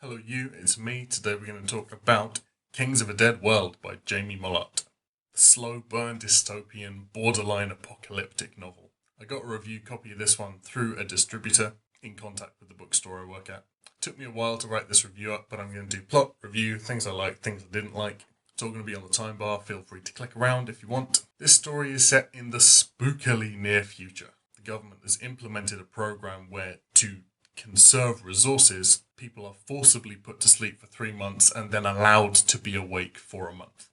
Hello you, it's me. Today we're going to talk about Kings of a Dead World by Jamie Mollart. The slow burn dystopian, borderline apocalyptic novel. I got a review copy of this one through a distributor in contact with the bookstore I work at. It took me a while to write this review up, but I'm going to do plot, review, things I liked, things I didn't like. It's all going to be on the time bar. Feel free to click around if you want. This story is set in the spookily near future. The government has implemented a program where to conserve resources, people are forcibly put to sleep for 3 months and then allowed to be awake for a month.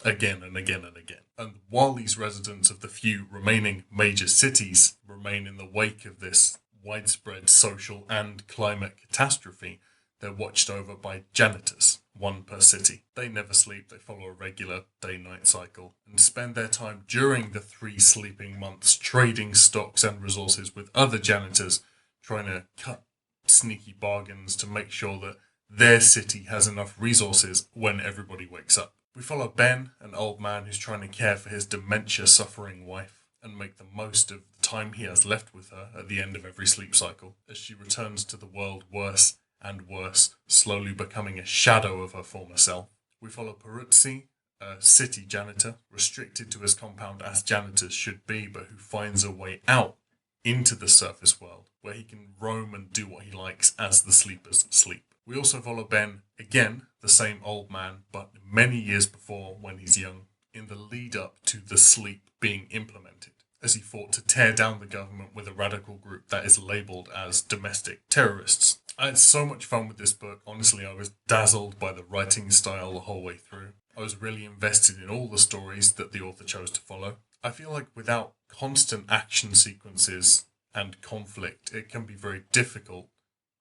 Again and again and again. And while these residents of the few remaining major cities remain in the wake of this widespread social and climate catastrophe, they're watched over by janitors, one per city. They never sleep, they follow a regular day-night cycle, and spend their time during the 3 sleeping months trading stocks and resources with other janitors, trying to cut sneaky bargains to make sure that their city has enough resources when everybody wakes up. We follow Ben, an old man who's trying to care for his dementia-suffering wife and make the most of the time he has left with her at the end of every sleep cycle, as she returns to the world worse and worse, slowly becoming a shadow of her former self. We follow Peruzzi, a city janitor, restricted to his compound as janitors should be, but who finds a way out into the surface world, where he can roam and do what he likes as the sleepers sleep. We also follow Ben, again, the same old man, but many years before when he's young, in the lead up to the sleep being implemented, as he fought to tear down the government with a radical group that is labelled as domestic terrorists. I had so much fun with this book. Honestly, I was dazzled by the writing style the whole way through. I was really invested in all the stories that the author chose to follow. I feel like without constant action sequences and conflict, it can be very difficult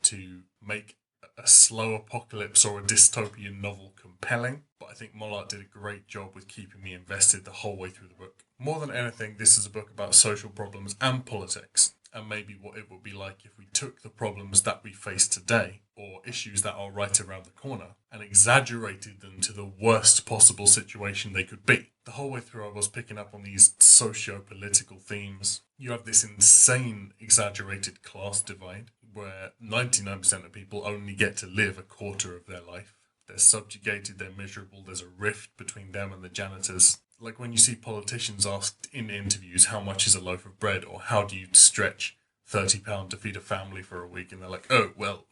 to make a slow apocalypse or a dystopian novel compelling, but I think Mollart did a great job with keeping me invested the whole way through the book. More than anything, this is a book about social problems and politics, and maybe what it would be like if we took the problems that we face today, or issues that are right around the corner, and exaggerated them to the worst possible situation they could be. The whole way through I was picking up on these socio-political themes. You have this insane exaggerated class divide, where 99% of people only get to live a quarter of their life. They're subjugated, they're miserable, there's a rift between them and the janitors. Like when you see politicians asked in interviews how much is a loaf of bread, or how do you stretch £30 to feed a family for a week, and they're like, oh, well,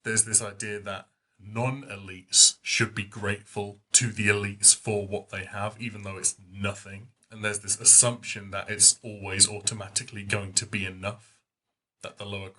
There's this idea that non-elites should be grateful to the elites for what they have, even though it's nothing. And there's this assumption that it's always automatically going to be enough, that the lower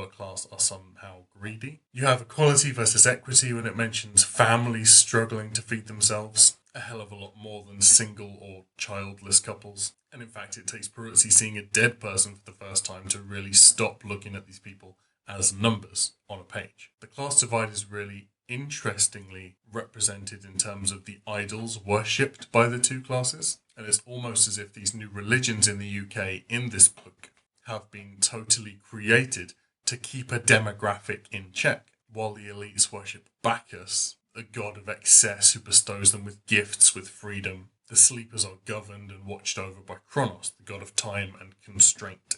class are somehow greedy. You have equality versus equity when it mentions families struggling to feed themselves, a hell of a lot more than single or childless couples. And in fact, it takes Peruzzi seeing a dead person for the first time to really stop looking at these people as numbers on a page. The class divide is really interestingly represented in terms of the idols worshipped by the two classes, and it's almost as if these new religions in the UK in this book have been totally created to keep a demographic in check, while the elites worship Bacchus, a god of excess who bestows them with gifts, with freedom. The sleepers are governed and watched over by Kronos, the god of time and constraint.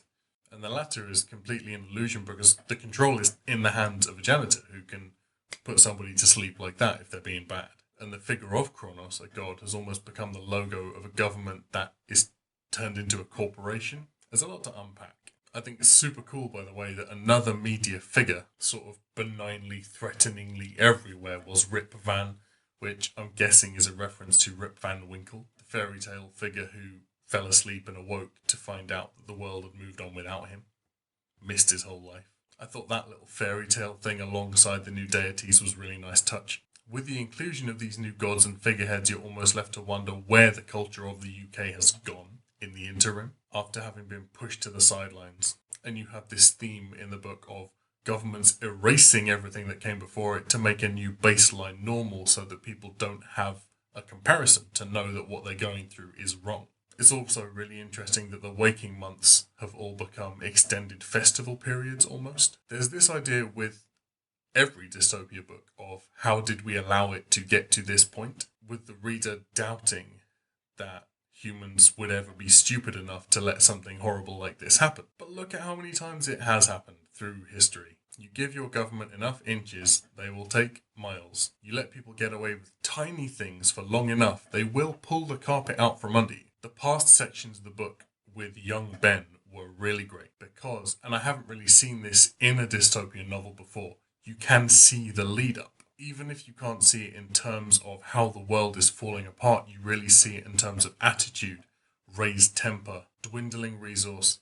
And the latter is completely an illusion because the control is in the hands of a janitor who can put somebody to sleep like that if they're being bad. And the figure of Kronos, a god, has almost become the logo of a government that is turned into a corporation. There's a lot to unpack. I think it's super cool, by the way, that another media figure, sort of benignly, threateningly everywhere, was Rip Van, which I'm guessing is a reference to Rip Van Winkle, the fairy tale figure who fell asleep and awoke to find out that the world had moved on without him. Missed his whole life. I thought that little fairy tale thing alongside the new deities was a really nice touch. With the inclusion of these new gods and figureheads, you're almost left to wonder where the culture of the UK has gone in the interim, after having been pushed to the sidelines. And you have this theme in the book of governments erasing everything that came before it to make a new baseline normal so that people don't have a comparison to know that what they're going through is wrong. It's also really interesting that the waking months have all become extended festival periods almost. There's this idea with every dystopia book of how did we allow it to get to this point, with the reader doubting that humans would ever be stupid enough to let something horrible like this happen. But look at how many times it has happened through history. You give your government enough inches, they will take miles. You let people get away with tiny things for long enough, they will pull the carpet out from under you. The past sections of the book with young Ben were really great because, and I haven't really seen this in a dystopian novel before, you can see the lead up. Even if you can't see it in terms of how the world is falling apart, you really see it in terms of attitude, raised temper, dwindling resource,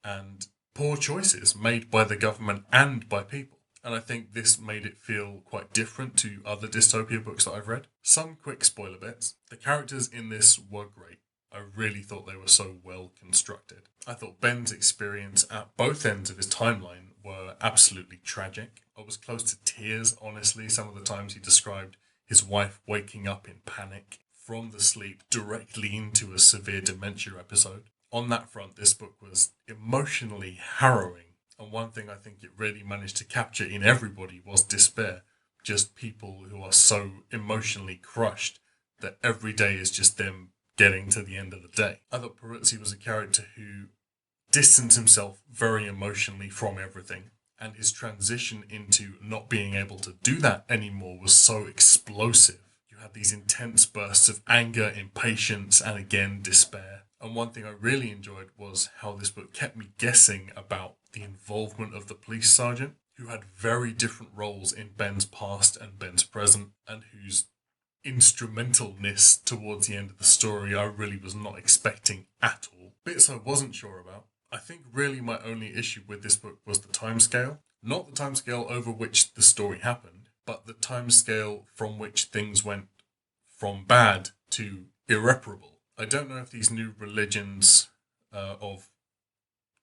and poor choices made by the government and by people. And I think this made it feel quite different to other dystopia books that I've read. Some quick spoiler bits. The characters in this were great. I really thought they were so well constructed. I thought Ben's experience at both ends of his timeline were absolutely tragic. I was close to tears, honestly, some of the times he described his wife waking up in panic from the sleep directly into a severe dementia episode. On that front, this book was emotionally harrowing. And one thing I think it really managed to capture in everybody was despair. Just people who are so emotionally crushed that every day is just them getting to the end of the day. I thought Peruzzi was a character who distanced himself very emotionally from everything, and his transition into not being able to do that anymore was so explosive. You had these intense bursts of anger, impatience, and again, despair. And one thing I really enjoyed was how this book kept me guessing about the involvement of the police sergeant, who had very different roles in Ben's past and Ben's present, and whose instrumentalness towards the end of the story I really was not expecting at all. Bits I wasn't sure about. I think really my only issue with this book was the timescale. Not the timescale over which the story happened, but the timescale from which things went from bad to irreparable. I don't know if these new religions of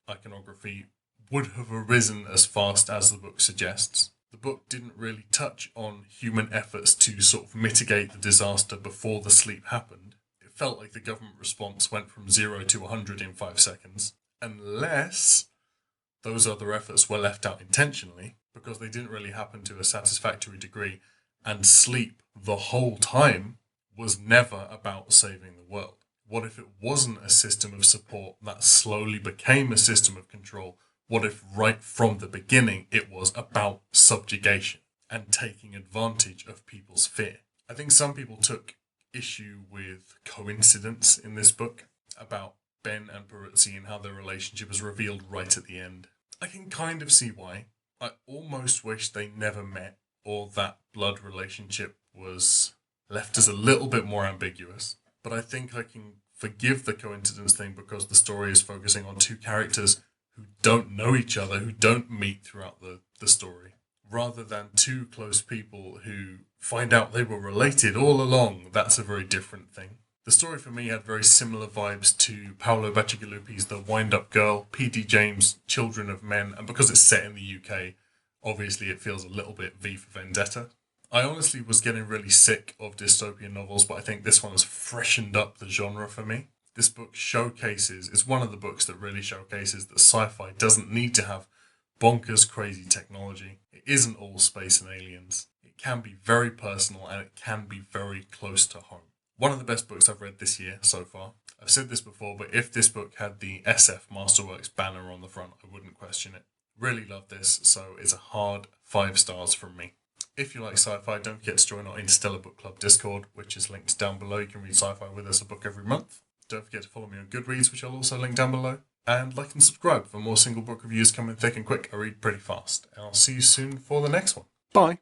iconography would have arisen as fast as the book suggests. The book didn't really touch on human efforts to sort of mitigate the disaster before the sleep happened. It felt like the government response went from 0 to 100 in 5 seconds, unless those other efforts were left out intentionally because they didn't really happen to a satisfactory degree, and sleep the whole time was never about saving the world. What if it wasn't a system of support that slowly became a system of control? What if right from the beginning it was about subjugation and taking advantage of people's fear? I think some people took issue with coincidence in this book about Ben and Peruzzi and how their relationship was revealed right at the end. I can kind of see why. I almost wish they never met, or that blood relationship was left as a little bit more ambiguous. But I think I can forgive the coincidence thing because the story is focusing on two characters who don't know each other, who don't meet throughout the story, rather than two close people who find out they were related all along. That's a very different thing. The story for me had very similar vibes to Paolo Bacigalupi's The Wind-Up Girl, P.D. James' Children of Men, and because it's set in the UK, obviously it feels a little bit V for Vendetta. I honestly was getting really sick of dystopian novels, but I think this one has freshened up the genre for me. This book it's one of the books that really showcases that sci-fi doesn't need to have bonkers crazy technology. It isn't all space and aliens. It can be very personal and it can be very close to home. One of the best books I've read this year so far. I've said this before, but if this book had the SF Masterworks banner on the front, I wouldn't question it. Really love this, so it's a hard 5 stars from me. If you like sci-fi, don't forget to join our Interstellar Book Club Discord, which is linked down below. You can read sci-fi with us, a book every month. Don't forget to follow me on Goodreads, which I'll also link down below. And like and subscribe for more single book reviews coming thick and quick. I read pretty fast. And I'll see you soon for the next one. Bye!